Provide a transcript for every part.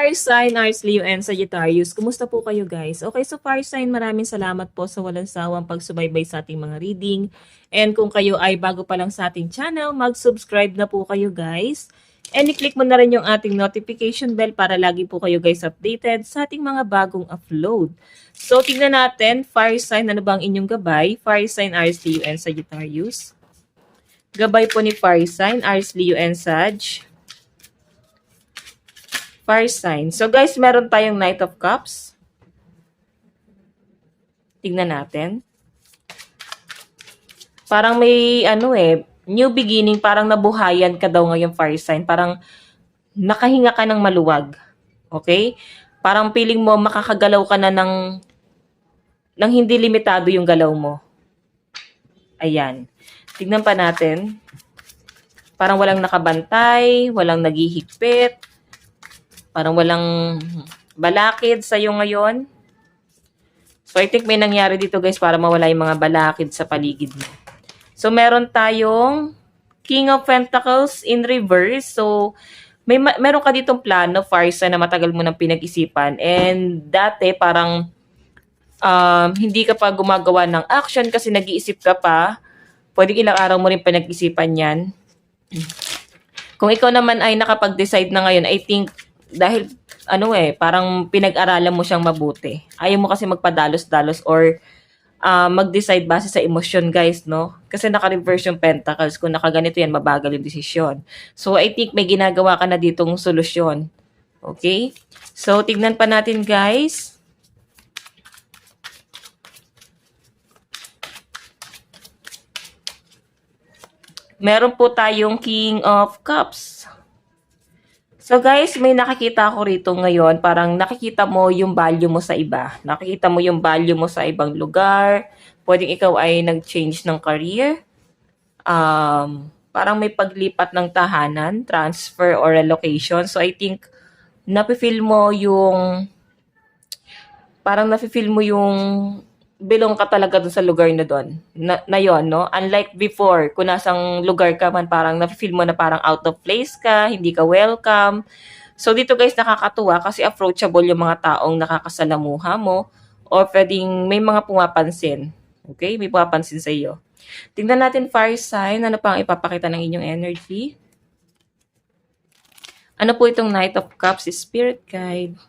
Fire sign, Aries, Leo, and Sagittarius. Kumusta po kayo guys? Okay, so fire sign, maraming salamat po sa walang sawang pagsubaybay sa ating mga reading. And kung kayo ay bago pa lang sa ating channel, mag-subscribe na po kayo guys. And i-click mo na rin yung ating notification bell para lagi po kayo guys updated sa ating mga bagong upload. So tingnan natin, fire sign, ano ba ang inyong gabay? Fire sign, Aries, Leo, and Sagittarius. Gabay po ni fire sign, Aries, Leo, and Sag. Fire sign. So guys, meron tayong Knight of Cups. Tignan natin. Parang may new beginning, parang nabuhayan ka daw ngayong fire sign. Parang nakahinga ka ng maluwag. Okay? Parang feeling mo makakagalaw ka na ng hindi limitado yung galaw mo. Ayan. Tignan pa natin. Parang walang nakabantay, walang naghihigpit. Parang walang balakid sa'yo ngayon. So, I think may nangyari dito guys para mawala yung mga balakid sa paligid mo. So, meron tayong King of Pentacles in reverse. So, meron ka ditong plano, fire sign, na matagal mo nang pinag-isipan. And dati parang hindi ka pa gumagawa ng action kasi nag-iisip ka pa. Pwede ilang araw mo rin pinag-isipan yan. Kung ikaw naman ay nakapag-decide na ngayon, I think dahil parang pinag-aralan mo siyang mabuti. Ayaw mo kasi magpadalos-dalos or mag-decide base sa emosyon, guys, no? Kasi naka-reverse yung pentacles. Kung nakaganito yan, mabagal yung desisyon. So, I think may ginagawa ka na ditong solusyon. Okay? So, tignan pa natin, guys. Meron po tayong King of Cups. So guys, may nakikita ako rito ngayon, parang nakikita mo yung value mo sa iba. Nakikita mo yung value mo sa ibang lugar. Pwedeng ikaw ay nag-change ng career. Parang may paglipat ng tahanan, transfer or relocation. So I think nafe-feel mo yung belong ka talaga dun sa lugar na doon. Na yon, no? Unlike before, kung nasang lugar ka man, parang nafe-feel mo na parang out of place ka, hindi ka welcome. So dito guys, nakakatuwa kasi approachable yung mga taong nakakasalamuha mo or pwedeng may mga pumapansin. Okay? May pumapansin sa iyo. Tingnan natin fire sign. Ano pa ang ipapakita ng inyong energy? Ano po itong Knight of Cups? Spirit guide.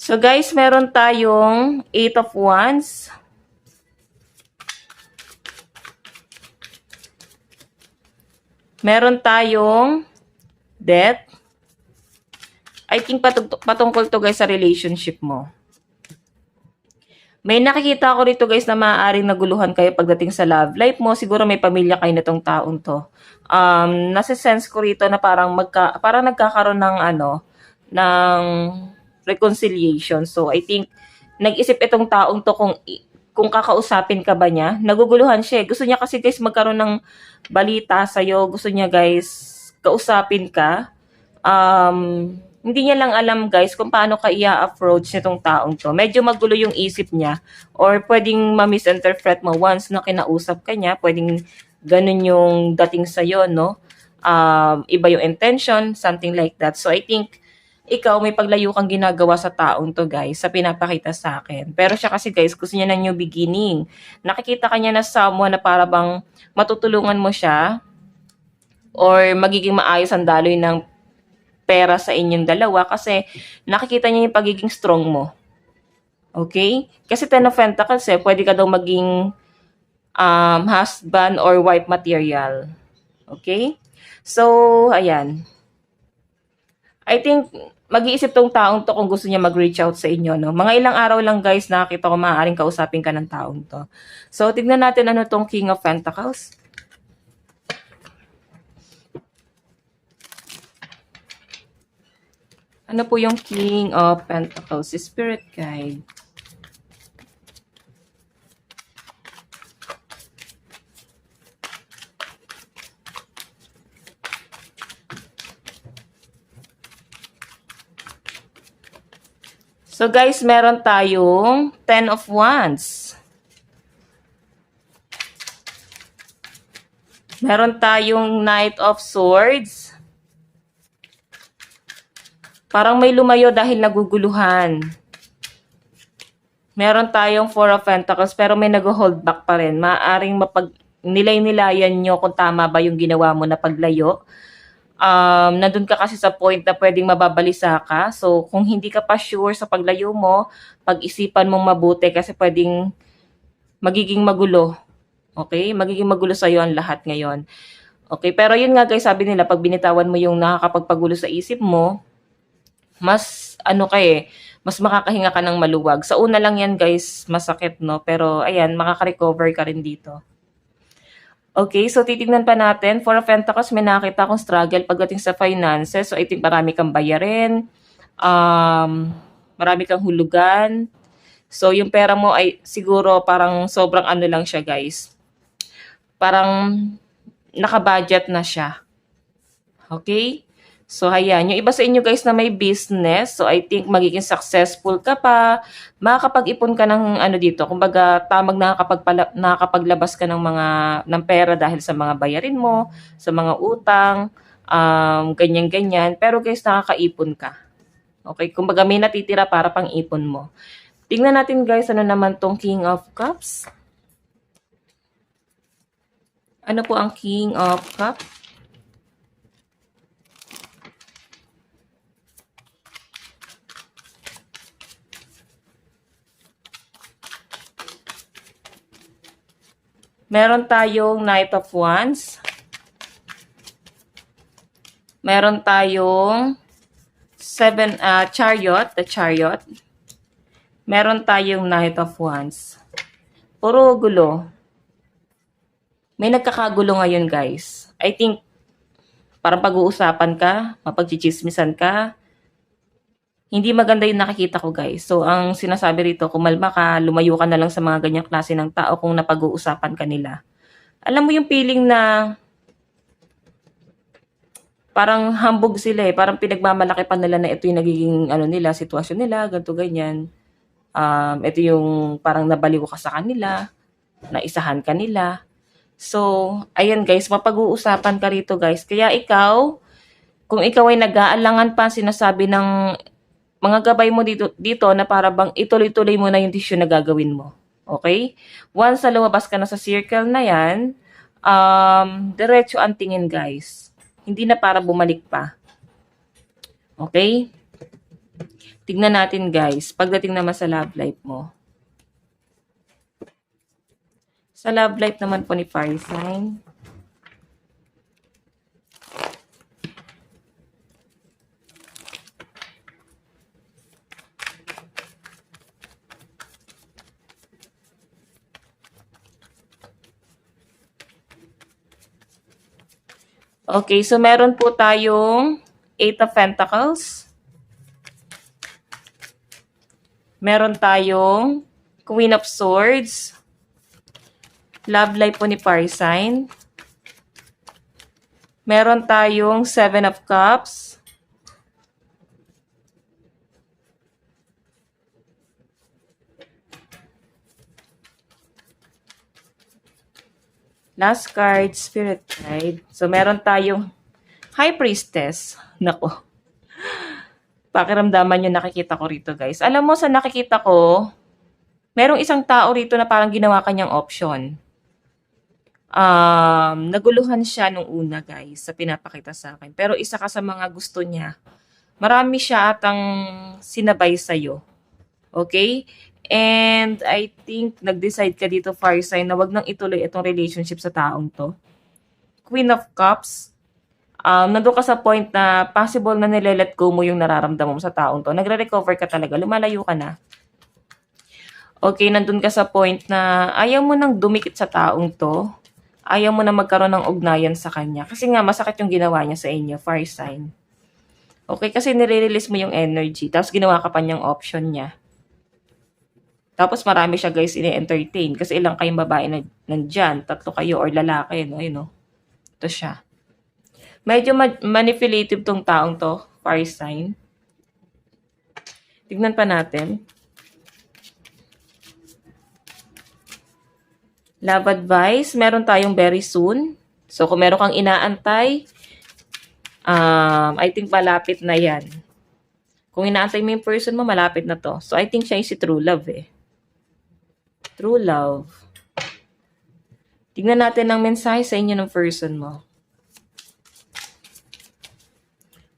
So guys, meron tayong 8 of Wands. Meron tayong Death. I think patungkol to guys sa relationship mo. May nakikita ko rito guys na maaaring naguluhan kayo pagdating sa love life mo. Siguro may pamilya kayo nitong taon to. Nasa-sense ko rito na parang nagkakaroon ng ng reconciliation. So, I think, nag-isip itong taong to kung kakausapin ka ba niya. Naguguluhan siya. Gusto niya kasi guys magkaroon ng balita sa'yo. Gusto niya guys kausapin ka. Hindi niya lang alam guys kung paano ka i-approach nitong taong to. Medyo magulo yung isip niya. Or pwedeng ma-misinterpret mo once na kinausap ka niya. Pwedeng ganun yung dating sa'yo, no? Iba yung intention, something like that. So, I think, ikaw may paglayo kang ginagawa sa taong to guys, sa pinapakita sa akin. Pero siya kasi guys, gusto niya ng new beginning. Nakikita kanya na someone na para bang matutulungan mo siya or magiging maayos ang daloy ng pera sa inyong dalawa kasi nakikita niya yung pagiging strong mo. Okay? Kasi Ten of Pentacles pwede ka daw maging husband or wife material. Okay? So, ayan. I think mag-iisip tong taong to kung gusto niya mag-reach out sa inyo, no? Mga ilang araw lang guys, nakakita ko maaaring kausapin ka ng taong to. So, tignan natin ano tong King of Pentacles. Ano po yung King of Pentacles? Spirit guide. So guys, meron tayong 10 of Wands. Meron tayong Knight of Swords. Parang may lumayo dahil naguguluhan. Meron tayong Four of Pentacles pero may nag-hold back pa rin. Maaring nilay-nilayan nyo kung tama ba yung ginawa mo na paglayo. Nandun ka kasi sa point na pwedeng mababalisa ka. So, kung hindi ka pa sure sa paglayo mo, pag-isipan mong mabuti kasi pwedeng magiging magulo. Okay? Magiging magulo sa'yo ang lahat ngayon. Okay? Pero yun nga guys, sabi nila, pag binitawan mo yung nakakapagpagulo sa isip mo, mas mas makakahinga ka ng maluwag. Sa una lang yan guys, masakit no, pero ayan, makaka-recover ka rin dito. Okay, so titignan pa natin. Four of Pentacles, may nakita akong struggle pagdating sa finances. So I think marami kang bayarin, marami kang hulugan. So yung pera mo ay siguro parang sobrang ano lang siya guys. Parang naka-budget na siya. Okay? So, ayan. Yung iba sa inyo guys na may business, so I think magiging successful ka pa. Makakapag-ipon ka ng ano dito. Kumbaga, tamang nakakapaglabas ka ng pera dahil sa mga bayarin mo, sa mga utang, ganyan-ganyan. Pero guys, nakakaipon ka. Okay? Kumbaga, may natitira para pang ipon mo. Tingnan natin guys, ano naman tong King of Cups. Ano po ang King of Cups? Meron tayong Knight of Wands. Meron tayong Chariot, the Chariot. Meron tayong Knight of Wands. Puro gulo. May nagkakagulo ngayon guys. I think parang pag-uusapan ka, mapagchichismisan ka. Hindi maganda yung nakikita ko guys. So ang sinasabi rito, kumalma ka, lumayo ka na lang sa mga ganyang klase ng tao kung napag-uusapan ka nila. Alam mo yung feeling na parang hambog sila eh. Parang pinagmamalaki pa nila na ito yung nagiging nila, sitwasyon nila, ganito ganyan. Ito yung parang nabaliw ka sa kanila, naisahan ka nila. So, ayan guys, mapag-uusapan ka rito guys. Kaya ikaw, kung ikaw ay nag-aalangan pa, sinasabi ng mga gabay mo dito na para bang ituloy-tuloy mo na yung desisyon na gagawin mo. Okay? Once na lumabas ka na sa circle na yan, diretso ang tingin guys. Hindi na para bumalik pa. Okay? Tignan natin guys, pagdating naman sa love life mo. Sa love life naman po ni Fire Sign, okay, so meron po tayong Eight of Pentacles. Meron tayong Queen of Swords. Love life po ni Fire Sign. Meron tayong Seven of Cups. Last card, Spirit Guide. So, meron tayong High Priestess. Nako. Pakiramdaman yung nakikita ko rito, guys. Alam mo, sa nakikita ko, merong isang tao rito na parang ginawa kanyang option. Naguluhan siya nung una, guys, sa pinapakita sa akin. Pero isa ka sa mga gusto niya. Marami siya atang sinabay sa'yo. Okay? And I think nag-decide ka dito, Fire Sign, na wag nang ituloy itong relationship sa taong to. Queen of Cups. Nandun ka sa point na possible na nile-let go mo yung nararamdaman mo sa taong to. Nagre-recover ka talaga. Lumalayo ka na. Okay, nandun ka sa point na ayaw mo nang dumikit sa taong to. Ayaw mo na magkaroon ng ugnayan sa kanya. Kasi nga, masakit yung ginawa niya sa inyo, Fire Sign. Okay, kasi nire-release mo yung energy. Tapos ginawa ka pa niyang option niya. Tapos marami siya guys ini-entertain. Kasi ilang kayong babae na nandyan. 3 kayo or lalaki. No? Ayun, no? Ito siya. Medyo manipulative tong taong to. Fire Sign. Tignan pa natin. Love advice, meron tayong very soon. So, kung meron kang inaantay, I think malapit na yan. Kung inaantay mo yung person mo, malapit na to. So, I think siya yung si true love eh. True love. Tignan natin ang mensahe sa inyo ng person mo.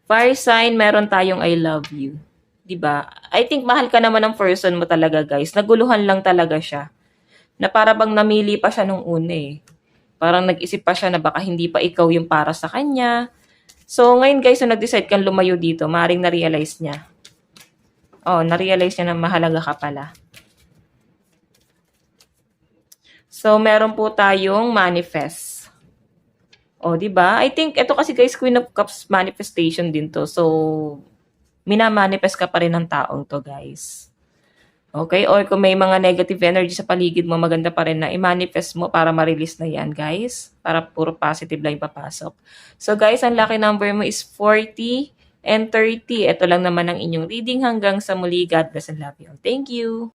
Fire sign, meron tayong I love you. Diba? I think mahal ka naman ng person mo talaga, guys. Naguluhan lang talaga siya. Na para bang namili pa siya nung una eh. Parang nag-isip pa siya na baka hindi pa ikaw yung para sa kanya. So, ngayon guys, nung nag-decide kang lumayo dito, maaaring na-realize niya. Oh, na-realize niya na mahalaga ka pala. So, meron po tayong manifest. O, di ba? I think, ito kasi guys, Queen of Cups manifestation din to. So, minamanifest ka pa rin ng taong to, guys. Okay? Or kung may mga negative energy sa paligid mo, maganda pa rin na i-manifest mo para ma-release na yan, guys. Para puro positive lang papasok. So, guys, ang lucky number mo is 40 and 30. Ito lang naman ang inyong reading. Hanggang sa muli. God bless and love you. Thank you!